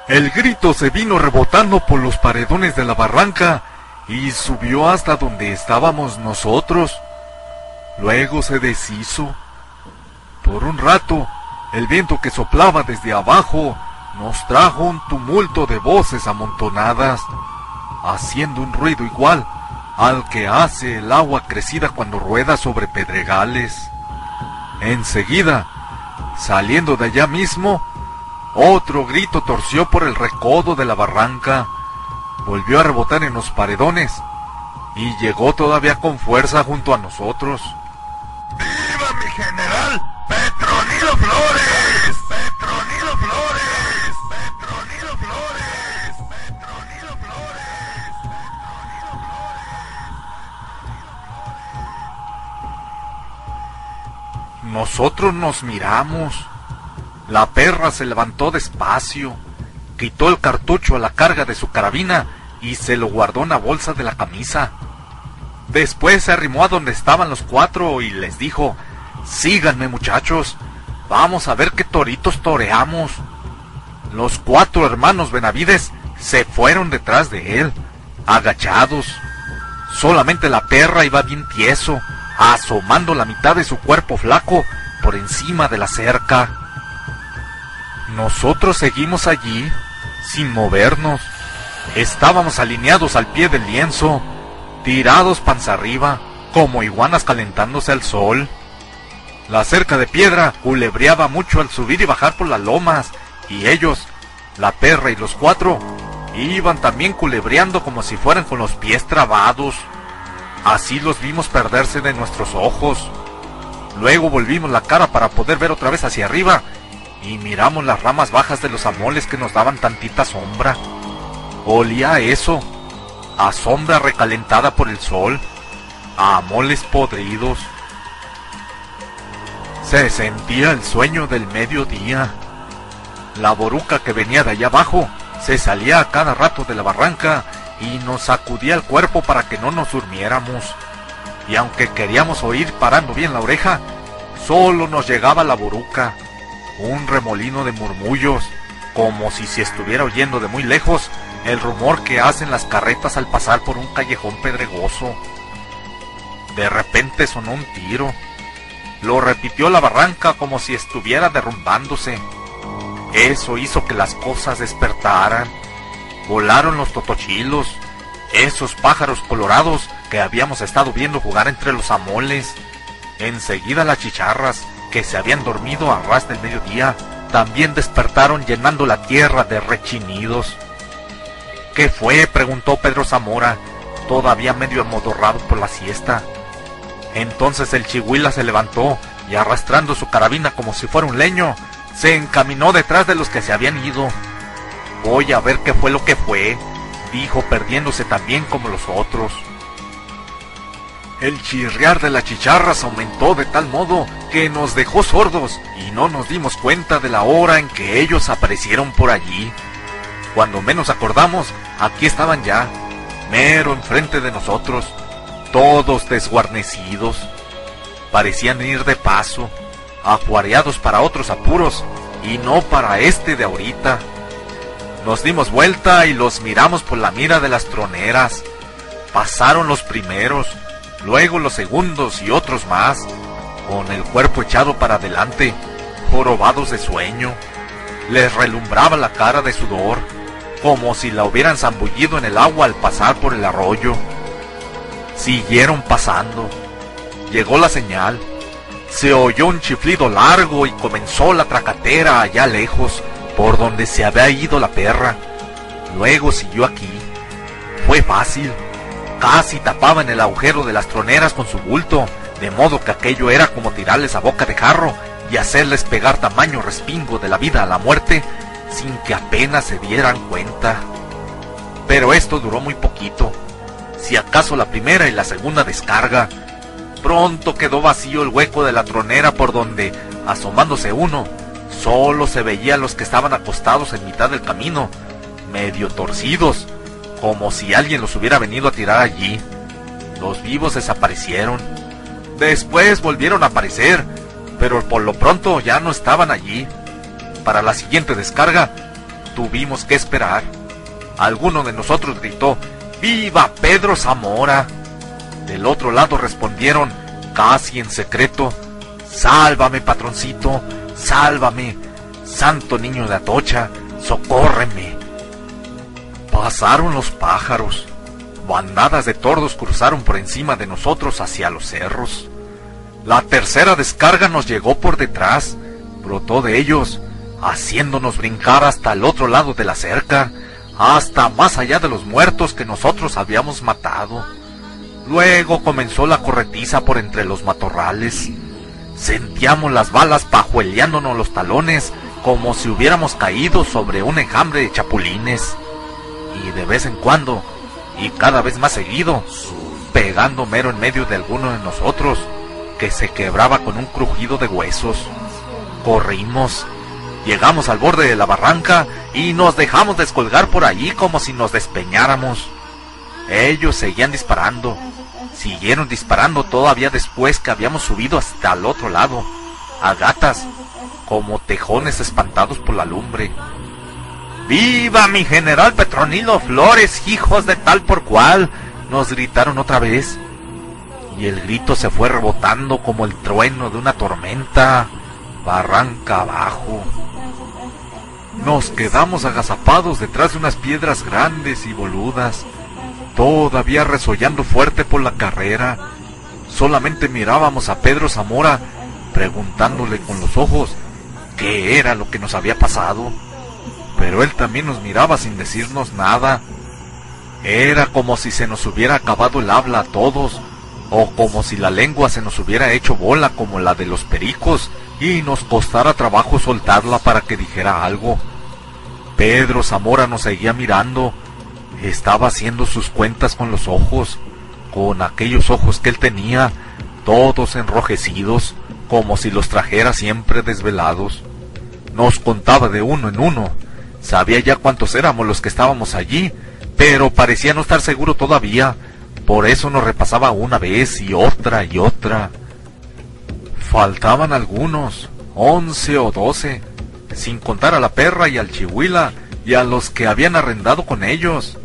El grito se vino rebotando por los paredones de la barranca y subió hasta donde estábamos nosotros. Luego se deshizo. Por un rato, el viento que soplaba desde abajo nos trajo un tumulto de voces amontonadas, haciendo un ruido igual al que hace el agua crecida cuando rueda sobre pedregales. Enseguida, saliendo de allá mismo, otro grito torció por el recodo de la barranca, volvió a rebotar en los paredones y llegó todavía con fuerza junto a nosotros. ¡Viva mi general Petronilo Flores! ¡Petronilo Flores! ¡Petronilo Flores! ¡Petronilo Flores! ¡Petronilo Flores! Nosotros nos miramos. La perra se levantó despacio, quitó el cartucho a la carga de su carabina y se lo guardó en la bolsa de la camisa. Después se arrimó a donde estaban los cuatro y les dijo: síganme, muchachos, vamos a ver qué toritos toreamos. Los cuatro hermanos Benavides se fueron detrás de él, agachados. Solamente la perra iba bien tieso, asomando la mitad de su cuerpo flaco por encima de la cerca. Nosotros seguimos allí, sin movernos. Estábamos alineados al pie del lienzo, tirados panza arriba, como iguanas calentándose al sol. La cerca de piedra culebreaba mucho al subir y bajar por las lomas, y ellos, la perra y los cuatro, iban también culebreando como si fueran con los pies trabados. Así los vimos perderse de nuestros ojos. Luego volvimos la cara para poder ver otra vez hacia arriba, y miramos las ramas bajas de los amoles que nos daban tantita sombra. Olía a eso, a sombra recalentada por el sol, a amoles podridos. Se sentía el sueño del mediodía. La boruca que venía de allá abajo se salía a cada rato de la barranca y nos sacudía el cuerpo para que no nos durmiéramos. Y aunque queríamos oír parando bien la oreja, solo nos llegaba la boruca, un remolino de murmullos, como si se estuviera oyendo de muy lejos el rumor que hacen las carretas al pasar por un callejón pedregoso. De repente sonó un tiro. Lo repitió la barranca como si estuviera derrumbándose. Eso hizo que las cosas despertaran. Volaron los totochilos, esos pájaros colorados que habíamos estado viendo jugar entre los amoles. Enseguida las chicharras, que se habían dormido a ras del mediodía, también despertaron llenando la tierra de rechinidos. ¿Qué fue?, preguntó Pedro Zamora, todavía medio amodorrado por la siesta. Entonces el chihuila se levantó y, arrastrando su carabina como si fuera un leño, se encaminó detrás de los que se habían ido. Voy a ver qué fue lo que fue, dijo, perdiéndose también como los otros. El chirriar de las chicharras aumentó de tal modo que nos dejó sordos y no nos dimos cuenta de la hora en que ellos aparecieron por allí. Cuando menos acordamos, aquí estaban ya, mero enfrente de nosotros, todos desguarnecidos. Parecían ir de paso, ajuareados para otros apuros y no para este de ahorita. Nos dimos vuelta y los miramos por la mira de las troneras. Pasaron los primeros, luego los segundos y otros más, con el cuerpo echado para adelante, jorobados de sueño. Les relumbraba la cara de sudor, como si la hubieran zambullido en el agua al pasar por el arroyo. Siguieron pasando. Llegó la señal. Se oyó un chiflido largo y comenzó la tracatera allá lejos, por donde se había ido la perra. Luego siguió aquí. Fue fácil. Casi tapaban el agujero de las troneras con su bulto, de modo que aquello era como tirarles a boca de jarro y hacerles pegar tamaño respingo de la vida a la muerte, sin que apenas se dieran cuenta. Pero esto duró muy poquito, si acaso la primera y la segunda descarga. Pronto quedó vacío el hueco de la tronera por donde, asomándose uno, solo se veía a los que estaban acostados en mitad del camino, medio torcidos, como si alguien los hubiera venido a tirar allí. Los vivos desaparecieron. Después volvieron a aparecer, pero por lo pronto ya no estaban allí. Para la siguiente descarga, tuvimos que esperar. Alguno de nosotros gritó: ¡Viva Pedro Zamora! Del otro lado respondieron, casi en secreto: ¡Sálvame, patroncito! ¡Sálvame! ¡Santo niño de Atocha! ¡Socórreme! Pasaron los pájaros. Bandadas de tordos cruzaron por encima de nosotros hacia los cerros. La tercera descarga nos llegó por detrás, brotó de ellos, haciéndonos brincar hasta el otro lado de la cerca, hasta más allá de los muertos que nosotros habíamos matado. Luego comenzó la corretiza por entre los matorrales. Sentíamos las balas pajueleándonos los talones como si hubiéramos caído sobre un enjambre de chapulines. Y de vez en cuando, y cada vez más seguido, pegando mero en medio de alguno de nosotros, que se quebraba con un crujido de huesos. Corrimos, llegamos al borde de la barranca y nos dejamos descolgar por allí como si nos despeñáramos. Ellos seguían disparando, siguieron disparando todavía después que habíamos subido hasta el otro lado, a gatas, como tejones espantados por la lumbre. ¡Viva mi general Petronilo Flores, hijos de tal por cual!, nos gritaron otra vez. Y el grito se fue rebotando como el trueno de una tormenta, barranca abajo. Nos quedamos agazapados detrás de unas piedras grandes y boludas, todavía resollando fuerte por la carrera. Solamente mirábamos a Pedro Zamora, preguntándole con los ojos qué era lo que nos había pasado. Pero él también nos miraba sin decirnos nada. Era como si se nos hubiera acabado el habla a todos, o como si la lengua se nos hubiera hecho bola como la de los pericos y nos costara trabajo soltarla para que dijera algo. Pedro Zamora nos seguía mirando. Estaba haciendo sus cuentas con los ojos, con aquellos ojos que él tenía, todos enrojecidos, como si los trajera siempre desvelados. Nos contaba de uno en uno. Sabía ya cuántos éramos los que estábamos allí, pero parecía no estar seguro todavía. Por eso nos repasaba una vez y otra y otra. Faltaban algunos, 11 o 12, sin contar a la perra y al chihuila y a los que habían arrendado con ellos.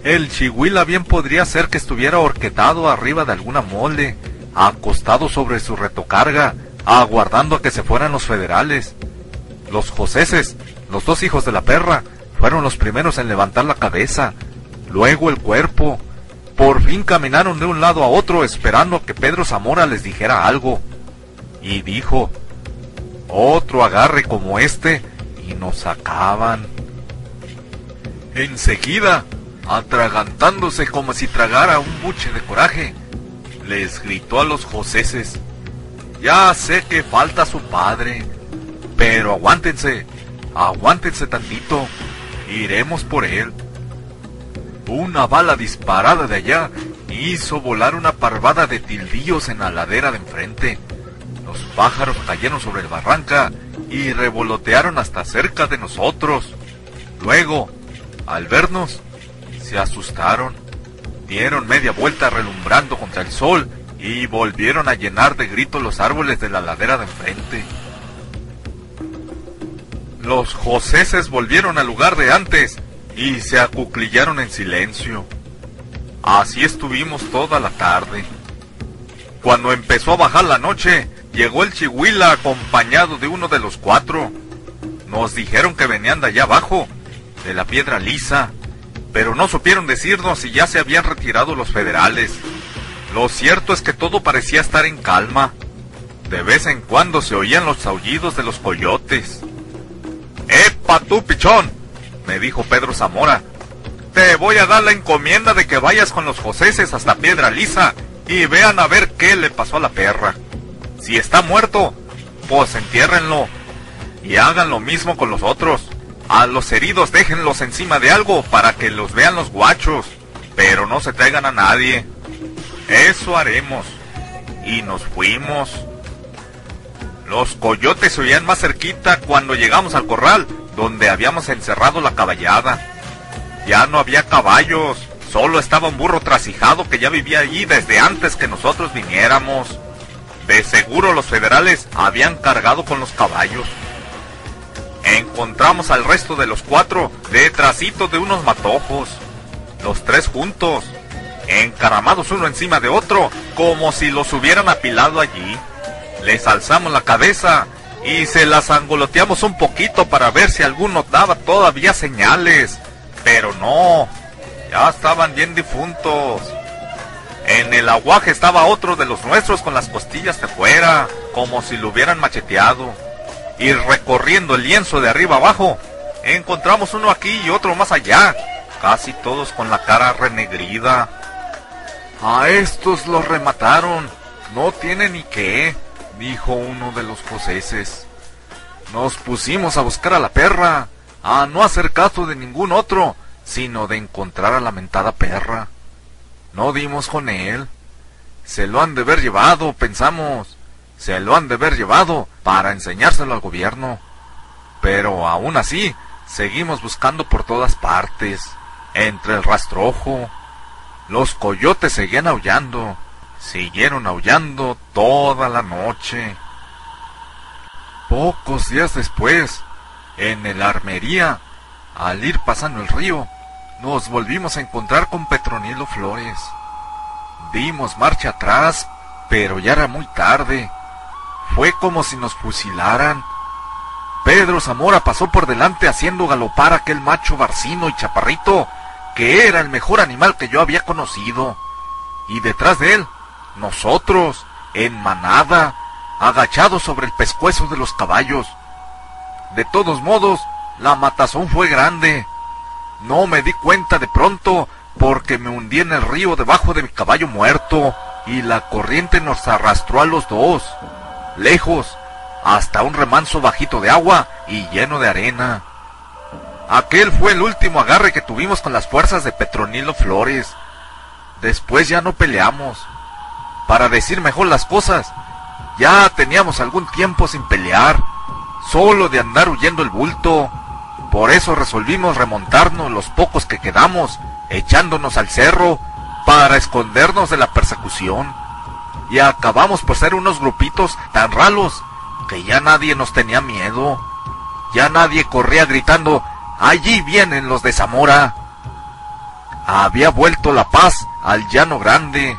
El chihuila bien podría ser que estuviera horquetado arriba de alguna mole, acostado sobre su retocarga, aguardando a que se fueran los federales. Los joseses, los dos hijos de la perra, fueron los primeros en levantar la cabeza, luego el cuerpo. Por fin caminaron de un lado a otro esperando que Pedro Zamora les dijera algo. Y dijo: otro agarre como este y nos sacaban. Enseguida, atragantándose como si tragara un buche de coraje, les gritó a los joseses: ya sé que falta su padre, pero aguántense tantito, iremos por él. Una bala disparada de allá hizo volar una parvada de tildillos en la ladera de enfrente. Los pájaros cayeron sobre la barranca y revolotearon hasta cerca de nosotros. Luego, al vernos, se asustaron, dieron media vuelta relumbrando contra el sol y volvieron a llenar de gritos los árboles de la ladera de enfrente. Los joseses volvieron al lugar de antes y se acuclillaron en silencio. Así estuvimos toda la tarde. Cuando empezó a bajar la noche, llegó el chihuila acompañado de uno de los cuatro. Nos dijeron que venían de allá abajo, de la piedra lisa, pero no supieron decirnos si ya se habían retirado los federales. Lo cierto es que todo parecía estar en calma. De vez en cuando se oían los aullidos de los coyotes. ¡Epa tú, pichón!, me dijo Pedro Zamora. Te voy a dar la encomienda de que vayas con los joseses hasta Piedra Lisa y vean a ver qué le pasó a la perra. Si está muerto, pues entiérrenlo. Y hagan lo mismo con los otros. A los heridos déjenlos encima de algo para que los vean los guachos, pero no se traigan a nadie. Eso haremos. Y nos fuimos. Los coyotes se oían más cerquita cuando llegamos al corral, donde habíamos encerrado la caballada. Ya no había caballos, solo estaba un burro trasijado que ya vivía allí desde antes que nosotros viniéramos. De seguro los federales habían cargado con los caballos. encontramos al resto de los 4 detrásito de unos matojos. Los 3 juntos, encaramados uno encima de otro, como si los hubieran apilado allí. Les alzamos la cabeza y se las angoloteamos un poquito para ver si alguno daba todavía señales. Pero no, ya estaban bien difuntos. En el aguaje estaba otro de los nuestros con las costillas de fuera, como si lo hubieran macheteado. Y recorriendo el lienzo de arriba abajo, encontramos uno aquí y otro más allá, casi todos con la cara renegrida. A estos los remataron, no tiene ni qué, dijo uno de los joseses. Nos pusimos a buscar a la perra, a no hacer caso de ningún otro, sino de encontrar a la mentada perra. No dimos con él. Se lo han de haber llevado, pensamos. Se lo han de haber llevado para enseñárselo al gobierno. Pero aún así, seguimos buscando por todas partes, entre el rastrojo. Los coyotes seguían aullando. Siguieron aullando toda la noche. Pocos días después, en el Armería, al ir pasando el río, nos volvimos a encontrar con Petronilo Flores. Dimos marcha atrás, pero ya era muy tarde. Fue como si nos fusilaran. Pedro Zamora pasó por delante haciendo galopar a aquel macho barcino y chaparrito, que era el mejor animal que yo había conocido. Y detrás de él, nosotros, en manada, agachados sobre el pescuezo de los caballos. De todos modos, la matazón fue grande. No me di cuenta de pronto porque me hundí en el río debajo de mi caballo muerto y la corriente nos arrastró a los dos, lejos, hasta un remanso bajito de agua y lleno de arena. Aquel fue el último agarre que tuvimos con las fuerzas de Petronilo Flores. Después ya no peleamos. Para decir mejor las cosas, ya teníamos algún tiempo sin pelear, solo de andar huyendo el bulto. Por eso resolvimos remontarnos los pocos que quedamos, echándonos al cerro para escondernos de la persecución. Y acabamos por ser unos grupitos tan ralos que ya nadie nos tenía miedo. Ya nadie corría gritando: ¡allí vienen los de Zamora! Había vuelto la paz al Llano Grande.